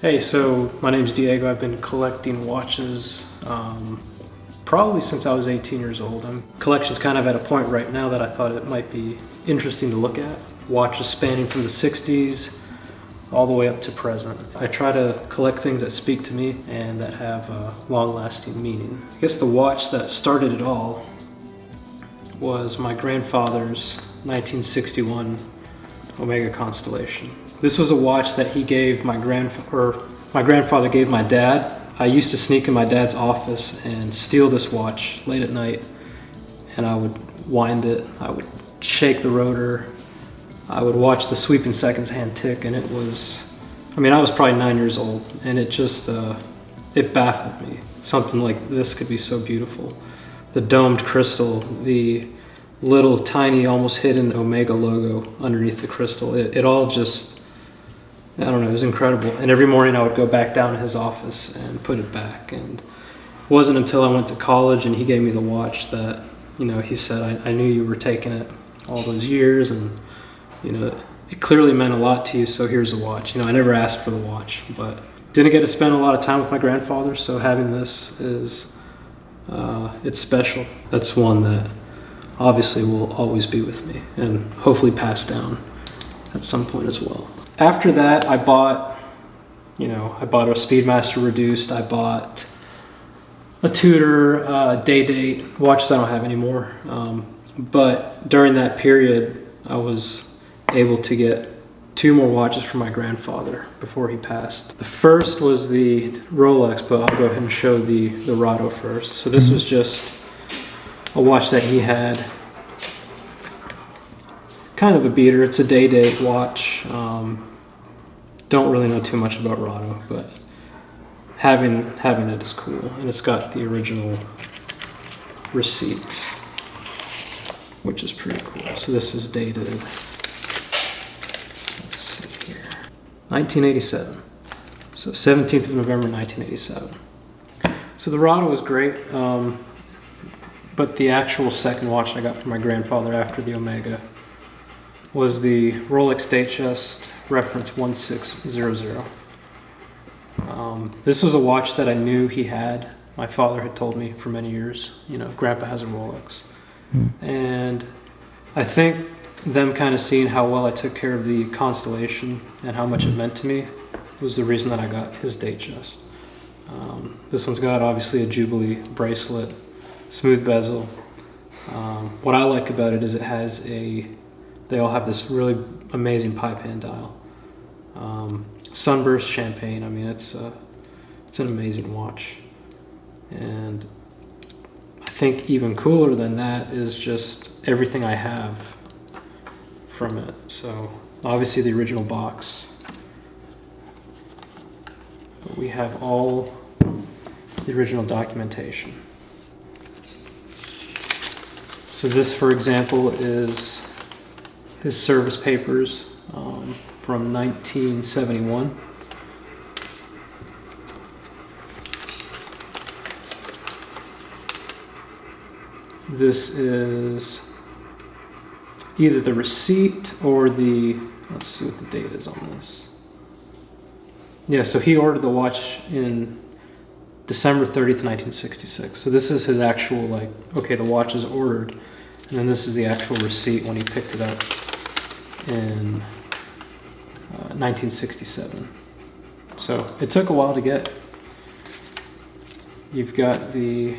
Hey, so my name's Diego. I've been collecting watches probably since I was 18 years old. Collection's kind of at a point right now that I thought it might be interesting to look at. Watches spanning from the 60s all the way up to present. I try to collect things that speak to me and that have a long-lasting meaning. I guess the watch that started it all was my grandfather's 1961 Omega Constellation. This was a watch that he gave my grandfather gave my dad. I used to sneak in my dad's office and steal this watch late at night, and I would wind it, I would shake the rotor, I would watch the sweeping seconds hand tick, and it was, I was probably 9 years old, and it just, it baffled me. Something like this could be so beautiful. The domed crystal, the little tiny almost hidden Omega logo underneath the crystal, it all just, I don't know, it was incredible. And every morning I would go back down to his office and put it back. And it wasn't until I went to college and he gave me the watch that, he said, I knew you were taking it all those years, and, it clearly meant a lot to you, so here's a watch. I never asked for the watch, but didn't get to spend a lot of time with my grandfather, so having this is, it's special. That's one that obviously will always be with me and hopefully pass down at some point as well. After that, I bought a Speedmaster Reduced. I bought a Tudor, Day-Date, watches I don't have anymore. But during that period, I was able to get 2 more watches from my grandfather before he passed. The first was the Rolex, but I'll go ahead and show the Rado first. So this was just a watch that he had. Kind of a beater. It's a Day-Date watch. Don't really know too much about Rado, but having it is cool. And it's got the original receipt, which is pretty cool. So this is dated, let's see here, 1987. So 17th of November, 1987. So the Rado was great, but the actual second watch I got from my grandfather after the Omega was the Rolex Datejust reference 1600. This was a watch that I knew he had. My father had told me for many years, Grandpa has a Rolex. And I think them kind of seeing how well I took care of the Constellation and how much it meant to me was the reason that I got his Datejust. This one's got obviously a Jubilee bracelet, smooth bezel. What I like about it is it has they all have this really amazing pipe hand dial. Sunburst champagne, it's an amazing watch. And I think even cooler than that is just everything I have from it. So obviously the original box, but we have all the original documentation. So this, for example, is his service papers from 1971. This is either the receipt or let's see what the date is on this. Yeah, so he ordered the watch in December 30th, 1966. So this is his actual, okay, the watch is ordered. And then this is the actual receipt when he picked it up in 1967. So it took a while to get. You've got the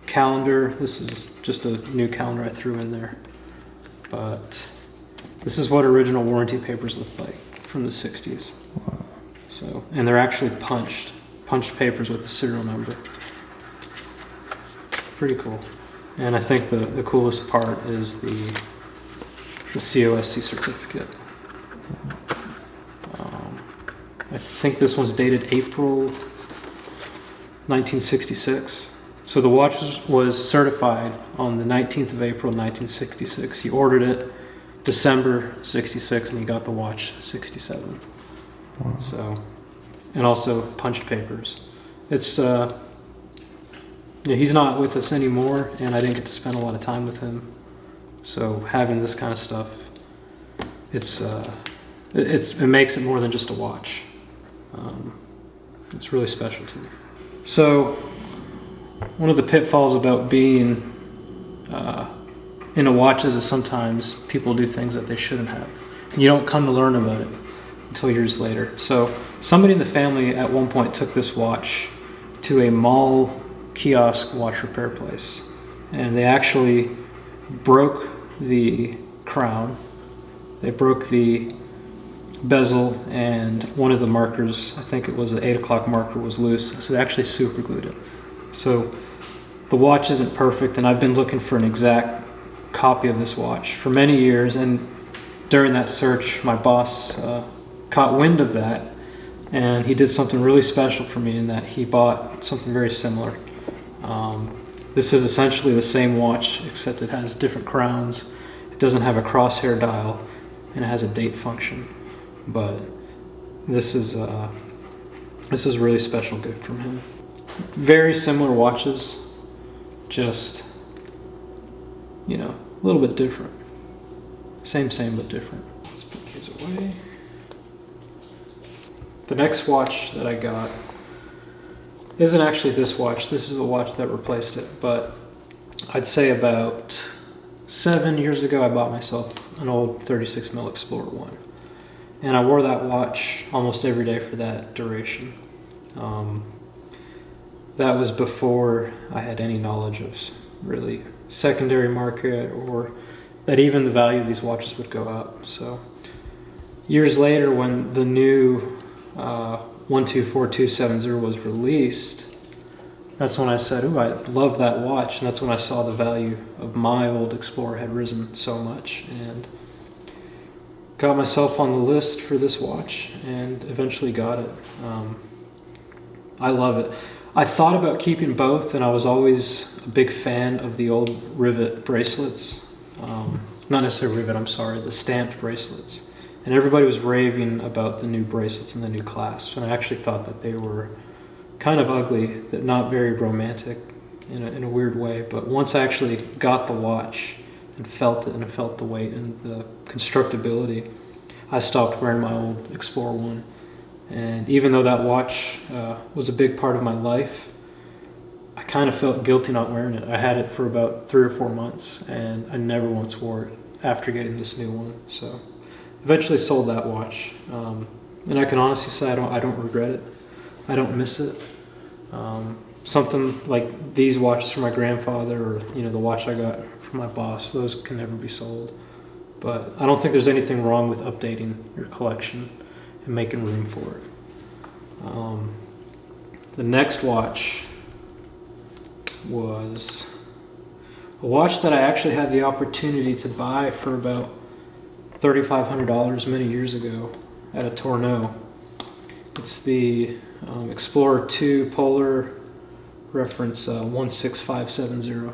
calendar. This is just a new calendar I threw in there. But this is what original warranty papers look like from the 60s. Wow. So, and they're actually punched papers with the serial number. Pretty cool. And I think the coolest part is the COSC certificate. I think this one's dated April 1966. So the watch was certified on the 19th of April 1966. He ordered it December 66 and he got the watch 67. Wow. So, and also punched papers. It's he's not with us anymore, and I didn't get to spend a lot of time with him. So having this kind of stuff, it makes it more than just a watch. It's really special to me. So one of the pitfalls about being into watches is sometimes people do things that they shouldn't have. And you don't come to learn about it until years later. So somebody in the family at one point took this watch to a mall kiosk watch repair place. And they actually broke the crown. They broke the bezel, and one of the markers, I think it was an 8 o'clock marker, was loose. So they actually super glued it. So the watch isn't perfect, and I've been looking for an exact copy of this watch for many years, and during that search my boss caught wind of that, and he did something really special for me in that he bought something very similar. This is essentially the same watch, except it has different crowns. It doesn't have a crosshair dial, and it has a date function. But this is a really special gift from him. Very similar watches, just, you know, a little bit different. Same but different. Let's put these away. The next watch that I got isn't actually this watch. This is the watch that replaced it, but I'd say about 7 years ago I bought myself an old 36 mil Explorer 1. And I wore that watch almost every day for that duration. That was before I had any knowledge of really secondary market, or that even the value of these watches would go up. So years later, when the new 124270 was released, that's when I said, "Ooh, I love that watch," and that's when I saw the value of my old Explorer had risen so much, and got myself on the list for this watch, and eventually got it. I love it. I thought about keeping both, and I was always a big fan of the old rivet bracelets. Not necessarily rivet, I'm sorry, the stamped bracelets. And everybody was raving about the new bracelets and the new clasps, and I actually thought that they were kind of ugly, that not very romantic in a weird way. But once I actually got the watch and felt it, and I felt the weight and the constructability, I stopped wearing my old Explorer 1. And even though that watch was a big part of my life, I kind of felt guilty not wearing it. I had it for about 3 or 4 months, and I never once wore it after getting this new one. So eventually sold that watch, and I can honestly say I don't regret it. I don't miss it. Something like these watches from my grandfather, or the watch I got from my boss, those can never be sold. But I don't think there's anything wrong with updating your collection and making room for it. The next watch was a watch that I actually had the opportunity to buy for about $3,500 many years ago at a Tourneau. It's the Explorer 2 Polar reference 16570.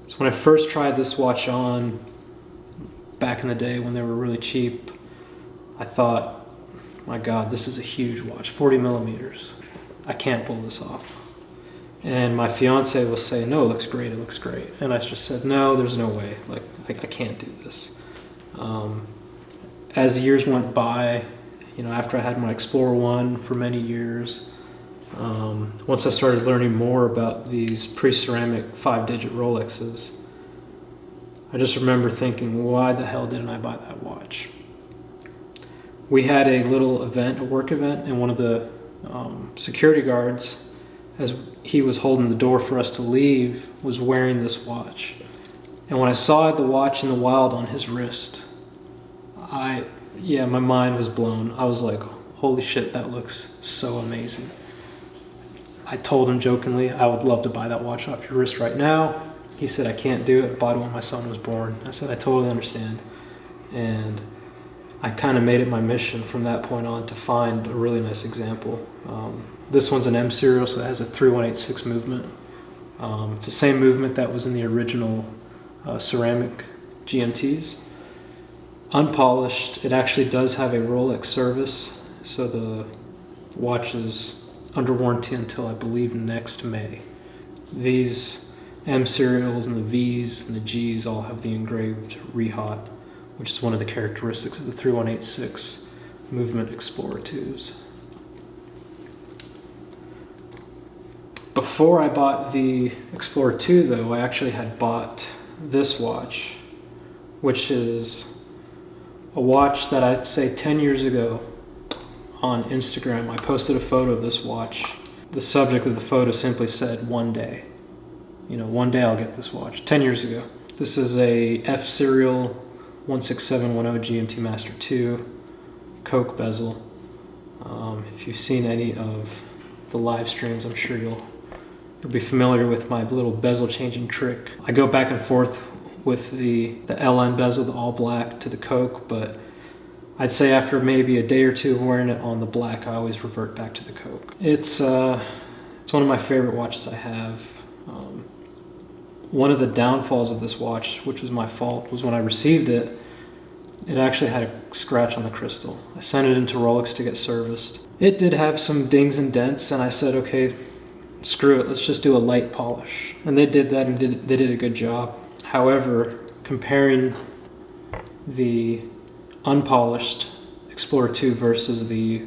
So when I first tried this watch on back in the day when they were really cheap, I thought, my God, this is a huge watch, 40 millimeters. I can't pull this off. And my fiance will say, "No, it looks great, it looks great." And I just said, "No, there's no way, like I can't do this." As the years went by, after I had my Explorer 1 for many years, once I started learning more about these pre-ceramic 5-digit Rolexes, I just remember thinking, why the hell didn't I buy that watch? We had a little event, a work event, and one of the security guards, as he was holding the door for us to leave, was wearing this watch. And when I saw the watch in the wild on his wrist, my mind was blown. I was like, holy shit, that looks so amazing. I told him jokingly, I would love to buy that watch off your wrist right now. He said, I can't do it. I bought it when my son was born. I said, I totally understand. And I kind of made it my mission from that point on to find a really nice example. This one's an M serial, so it has a 3186 movement. It's the same movement that was in the original ceramic GMTs. Unpolished. It actually does have a Rolex service, so the watch is under warranty until I believe next May. These M serials and the V's and the G's all have the engraved Rehot, which is one of the characteristics of the 3186 movement Explorer 2s. Before I bought the Explorer 2 though, I actually had bought this watch, which is a watch that I'd say 10 years ago on Instagram, I posted a photo of this watch. The subject of the photo simply said, one day. You know, one day I'll get this watch, 10 years ago. This is a F serial 16710 GMT Master 2 Coke bezel. If you've seen any of the live streams, I'm sure you'll be familiar with my little bezel changing trick. I go back and forth with the LN bezel, the all black, to the Coke, but I'd say after maybe a day or two of wearing it on the black, I always revert back to the Coke. It's one of my favorite watches I have. One of the downfalls of this watch, which was my fault, was when I received it, it actually had a scratch on the crystal. I sent it into Rolex to get serviced. It did have some dings and dents, and I said, okay, screw it, let's just do a light polish. And they did that, and they did a good job. However, comparing the unpolished Explorer 2 versus the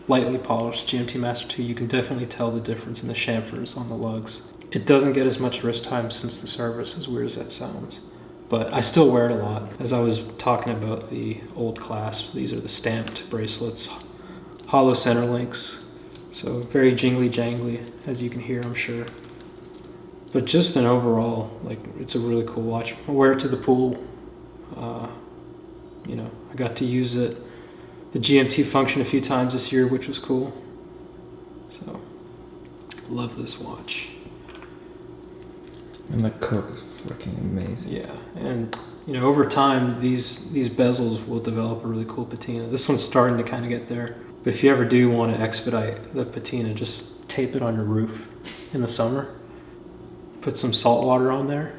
lightly polished GMT Master 2, you can definitely tell the difference in the chamfers on the lugs. It doesn't get as much wrist time since the service, as weird as that sounds. But I still wear it a lot. As I was talking about the old clasp, these are the stamped bracelets, hollow center links, so very jingly jangly, as you can hear, I'm sure. But just an overall, like, it's a really cool watch. I wear it to the pool. You know, I got to use it, the GMT function a few times this year, which was cool. So, love this watch. And the Coke is freaking amazing. Yeah, and you know, over time, these bezels will develop a really cool patina. This one's starting to kind of get there. But if you ever do want to expedite the patina, just tape it on your roof in the summer. Put some salt water on there.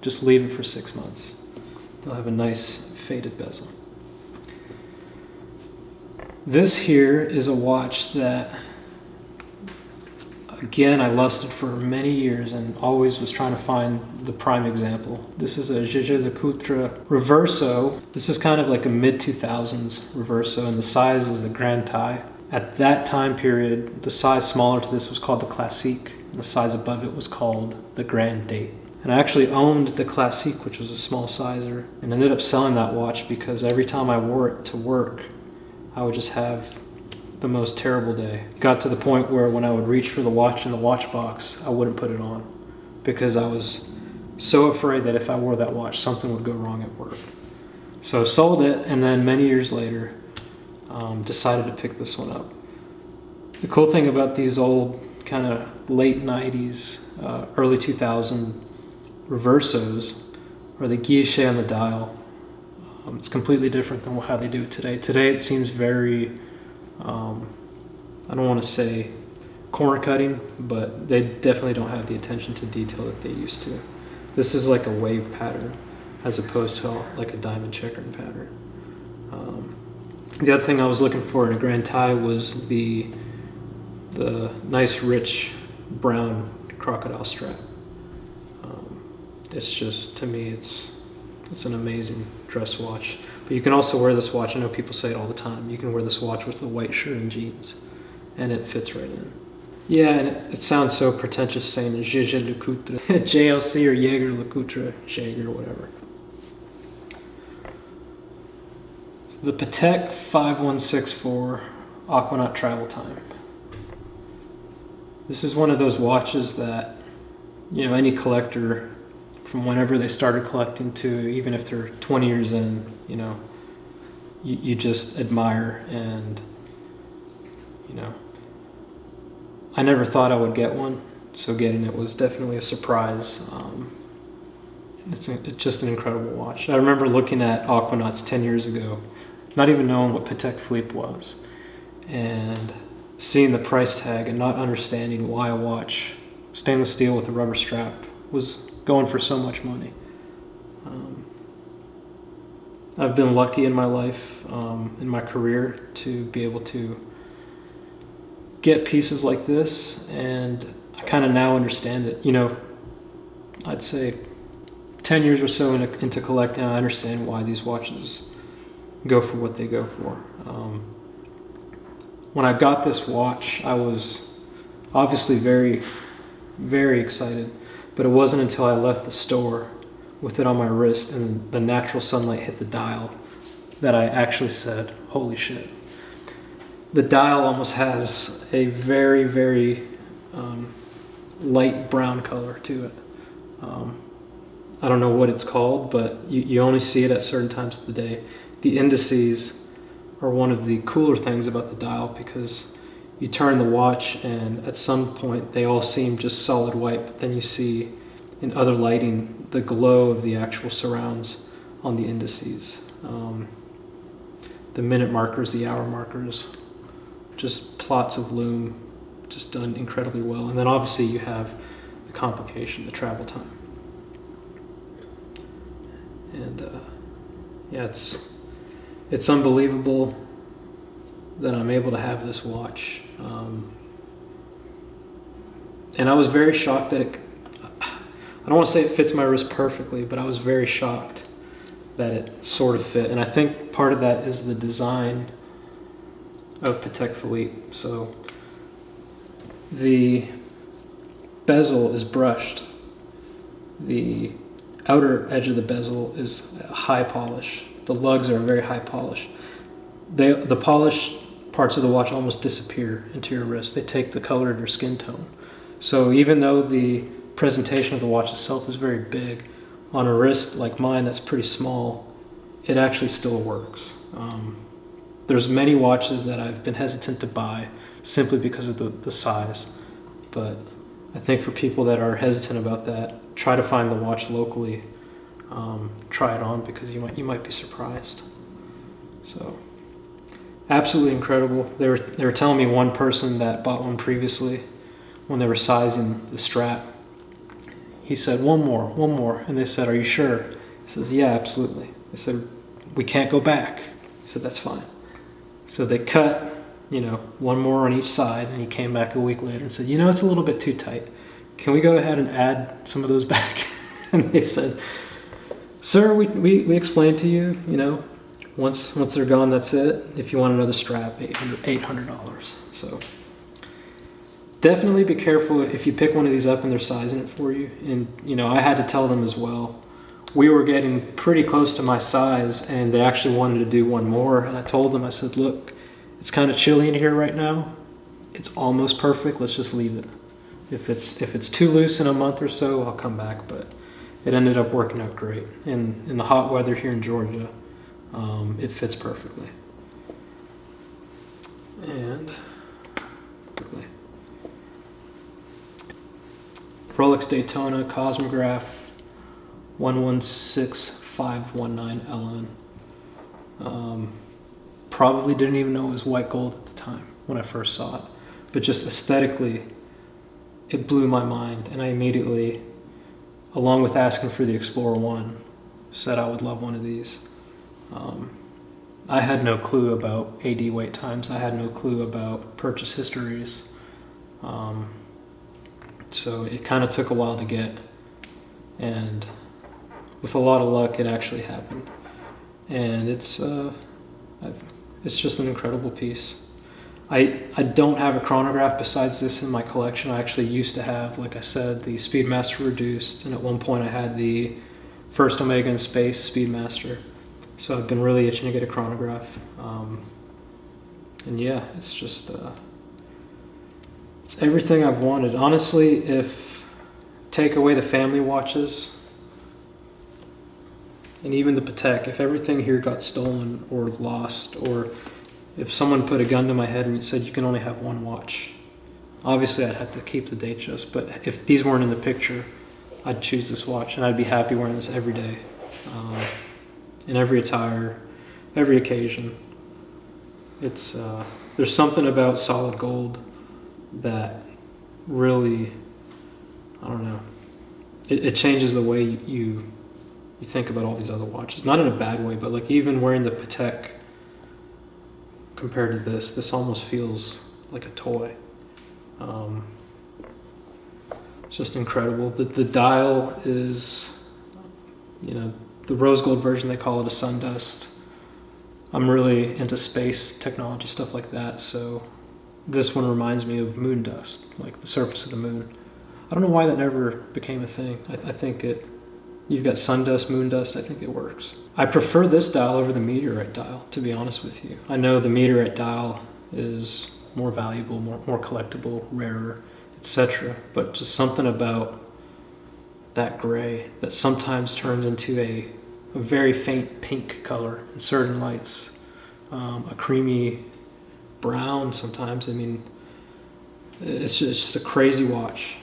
Just leave it for 6 months. You'll have a nice faded bezel. This here is a watch that, again, I lusted for many years and always was trying to find the prime example. This is a Jaeger-LeCoultre Reverso. This is kind of like a mid-2000s Reverso, and the size is the Grand Tie. At that time period, the size smaller to this was called the Classique, and the size above it was called the Grand Date. And I actually owned the Classique, which was a small sizer, and ended up selling that watch because every time I wore it to work, I would just have the most terrible day. It got to the point where when I would reach for the watch in the watch box, I wouldn't put it on because I was so afraid that if I wore that watch, something would go wrong at work. So sold it, and then many years later, decided to pick this one up. The cool thing about these old kind of late 90s, early 2000 Reversos are the guilloche on the dial. It's completely different than how they do it today. Today it seems very, I don't want to say corner cutting, but they definitely don't have the attention to detail that they used to. This is like a wave pattern as opposed to like a diamond checkered pattern. The other thing I was looking for in a Grand Tie was the nice rich brown Crocodile Strap. It's just, to me, it's an amazing dress watch. But you can also wear this watch, I know people say it all the time, you can wear this watch with a white shirt and jeans, and it fits right in. Yeah, and it sounds so pretentious saying Jaeger-LeCoultre, JLC or Jaeger-LeCoultre, Jaeger, whatever. The Patek 5164 Aquanaut Travel Time. This is one of those watches that, you know, any collector, from whenever they started collecting to even if they're 20 years in, you know, you just admire. And, you know, I never thought I would get one, so getting it was definitely a surprise. It's just an incredible watch. I remember looking at Aquanauts 10 years ago, not even knowing what Patek Philippe was, and seeing the price tag and not understanding why a watch, stainless steel with a rubber strap, was going for so much money. I've been lucky in my life, in my career, to be able to get pieces like this, and I kind of now understand it. You know, I'd say 10 years or so into collecting, I understand why these watches go for what they go for. When I got this watch, I was obviously very very excited. But it wasn't until I left the store with it on my wrist and the natural sunlight hit the dial that I actually said, holy shit. The dial almost has a very, very light brown color to it. I don't know what it's called, but you only see it at certain times of the day. The indices are one of the cooler things about the dial because you turn the watch and at some point they all seem just solid white, but then you see in other lighting the glow of the actual surrounds on the indices. The minute markers, the hour markers, just plots of lume, just done incredibly well. And then obviously you have the complication, the travel time. And yeah, it's unbelievable that I'm able to have this watch. And I was very shocked that I don't want to say it fits my wrist perfectly, but I was very shocked that it sort of fit. And I think part of that is the design of Patek Philippe. So the bezel is brushed. The outer edge of the bezel is high polish. The lugs are very high polish. The polished parts of the watch almost disappear into your wrist. They take the color of your skin tone. So even though the presentation of the watch itself is very big, on a wrist like mine that's pretty small, it actually still works. There's many watches that I've been hesitant to buy simply because of the size, but I think for people that are hesitant about that, try to find the watch locally, try it on because you might be surprised. So absolutely incredible. They were telling me one person that bought one previously, when they were sizing the strap, he said, one more. And they said, are you sure? He says, yeah, absolutely. They said, we can't go back. He said, that's fine. So they cut, one more on each side, and he came back a week later and said, it's a little bit too tight. Can we go ahead and add some of those back? And they said, sir, we explained to you, once they're gone, that's it. If you want another strap, $800. So definitely be careful if you pick one of these up and they're sizing it for you. And, I had to tell them as well. We were getting pretty close to my size and they actually wanted to do one more. And I told them, I said, look, it's kind of chilly in here right now. It's almost perfect. Let's just leave it. If it's too loose in a month or so, I'll come back. But it ended up working out great. And in the hot weather here in Georgia, it fits perfectly. And quickly. Rolex Daytona Cosmograph 116519 LN. Probably didn't even know it was white gold at the time when I first saw it, but just aesthetically, it blew my mind, and I immediately, along with asking for the Explorer 1, said I would love one of these. I had no clue about AD wait times. I had no clue about purchase histories. So it kind of took a while to get, and with a lot of luck, it actually happened. And it's just an incredible piece. I don't have a chronograph besides this in my collection. I actually used to have, like I said, the Speedmaster Reduced, and at one point I had the first Omega in Space Speedmaster. So I've been really itching to get a chronograph. And yeah, it's just... it's everything I've wanted. Honestly, if take away the family watches and even the Patek, if everything here got stolen or lost, or if someone put a gun to my head and said you can only have one watch, obviously I'd have to keep the Datejust, but if these weren't in the picture, I'd choose this watch and I'd be happy wearing this every day, in every attire, every occasion. It's there's something about solid gold that really, I don't know, it changes the way you think about all these other watches. Not in a bad way, but like even wearing the Patek compared to this almost feels like a toy. It's just incredible. The dial is, the rose gold version, they call it a sundust. I'm really into space technology, stuff like that, so this one reminds me of moon dust, like the surface of the moon. I don't know why that never became a thing. I think you've got sun dust, moon dust, I think it works. I prefer this dial over the meteorite dial, to be honest with you. I know the meteorite dial is more valuable, more collectible, rarer, etc. But just something about that gray that sometimes turns into a very faint pink color in certain lights, a creamy brown sometimes. I mean, it's just a crazy watch.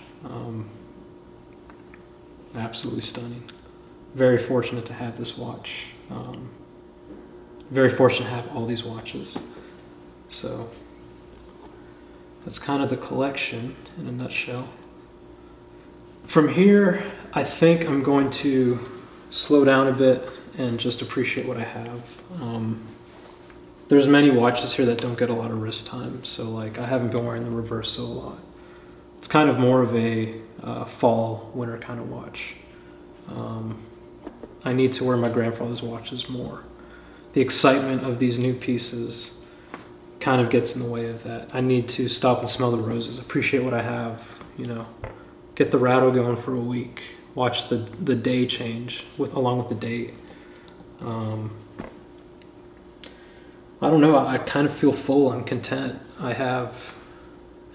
Absolutely stunning. Very fortunate to have this watch. Very fortunate to have all these watches. So that's kind of the collection in a nutshell. From here, I think I'm going to slow down a bit and just appreciate what I have. There's many watches here that don't get a lot of wrist time, so like I haven't been wearing the Reverso a lot. It's kind of more of a fall, winter kind of watch. I need to wear my grandfather's watches more. The excitement of these new pieces kind of gets in the way of that. I need to stop and smell the roses, appreciate what I have, you know, get the rattle going for a week, watch the day change along with the date. I don't know, I kind of feel full, I'm content. I have,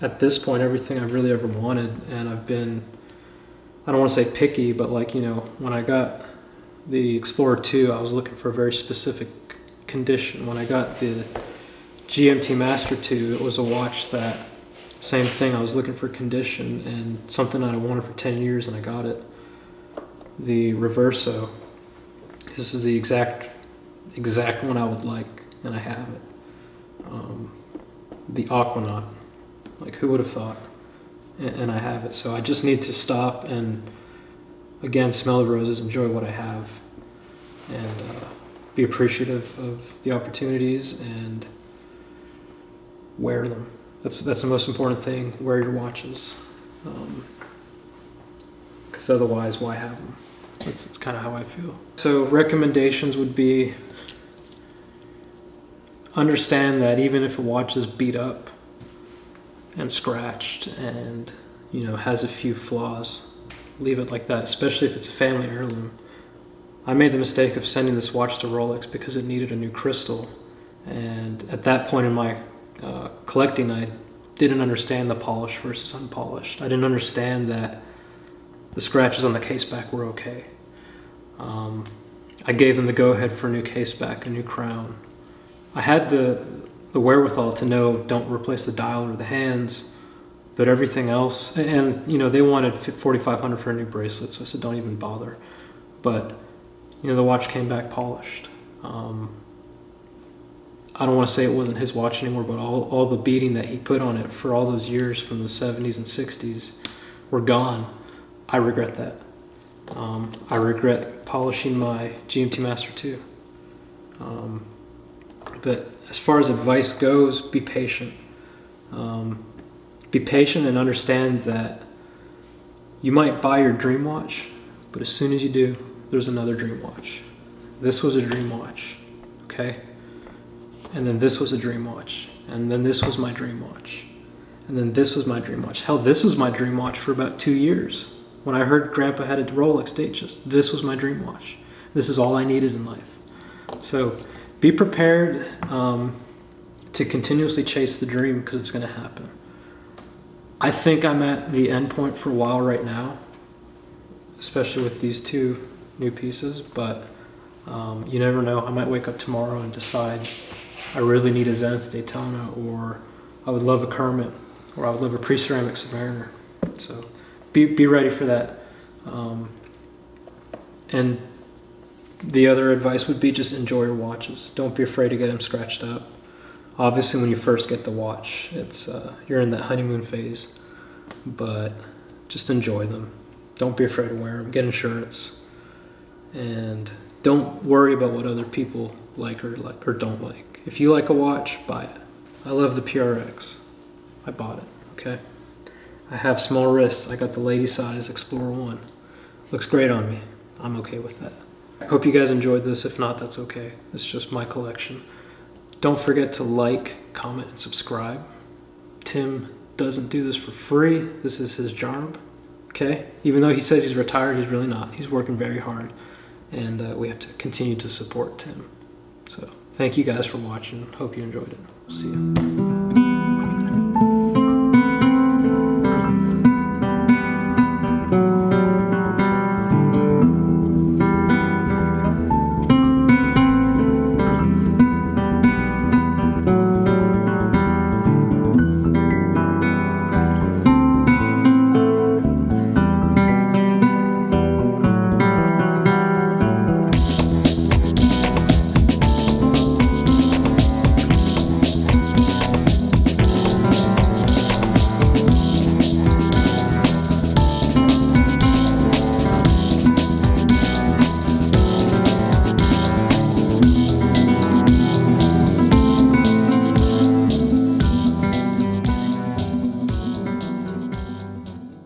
at this point, everything I've really ever wanted, and I've been, I don't want to say picky, but like, you know, when I got the Explorer 2, I was looking for a very specific condition. When I got the GMT Master 2, it was a watch that, same thing, I was looking for condition and something that I wanted for 10 years, and I got it. The Reverso, this is the exact one I would like, and I have it. The Aquanaut, like who would have thought? And I have it. So I just need to stop and again smell the roses, enjoy what I have, and be appreciative of the opportunities and wear them. That's the most important thing. Wear your watches, because otherwise, why have them? That's kind of how I feel. So recommendations would be: understand that even if a watch is beat up and scratched and, you know, has a few flaws, leave it like that, especially if it's a family heirloom. I made the mistake of sending this watch to Rolex because it needed a new crystal, and at that point in my collecting, I didn't understand the polished versus unpolished. I didn't understand that the scratches on the case back were okay. I gave them the go-ahead for a new case back, a new crown. I had the wherewithal to know don't replace the dial or the hands, but everything else, and you know, they wanted $4,500 for a new bracelet, so I said don't even bother. But you know, the watch came back polished. I don't want to say it wasn't his watch anymore, but all the beating that he put on it for all those years from the 70s and 60s were gone. I regret that. I regret polishing my GMT Master 2. But as far as advice goes, be patient. Be patient and understand that you might buy your dream watch, but as soon as you do, there's another dream watch. This was a dream watch, okay? And then this was a dream watch. And then this was my dream watch. And then this was my dream watch. Hell, this was my dream watch for about 2 years. When I heard Grandpa had a Rolex Datejust, this was my dream watch. This is all I needed in life. So be prepared to continuously chase the dream, because it's going to happen. I think I'm at the end point for a while right now, especially with these two new pieces, but you never know. I might wake up tomorrow and decide I really need a Zenith Daytona, or I would love a Kermit, or I would love a pre-ceramic Submariner. So be ready for that. And the other advice would be just enjoy your watches. Don't be afraid to get them scratched up. Obviously, when you first get the watch, it's you're in that honeymoon phase, but just enjoy them. Don't be afraid to wear them. Get insurance, and don't worry about what other people like or don't like. If you like a watch, buy it. I love the PRX. I bought it. Okay. I have small wrists. I got the lady size Explorer 1. Looks great on me. I'm okay with that. I hope you guys enjoyed this. If not, that's okay. It's just my collection. Don't forget to like, comment, and subscribe. Tim doesn't do this for free. This is his job. Okay? Even though he says he's retired, he's really not. He's working very hard, and we have to continue to support Tim. So thank you guys for watching. Hope you enjoyed it. See you.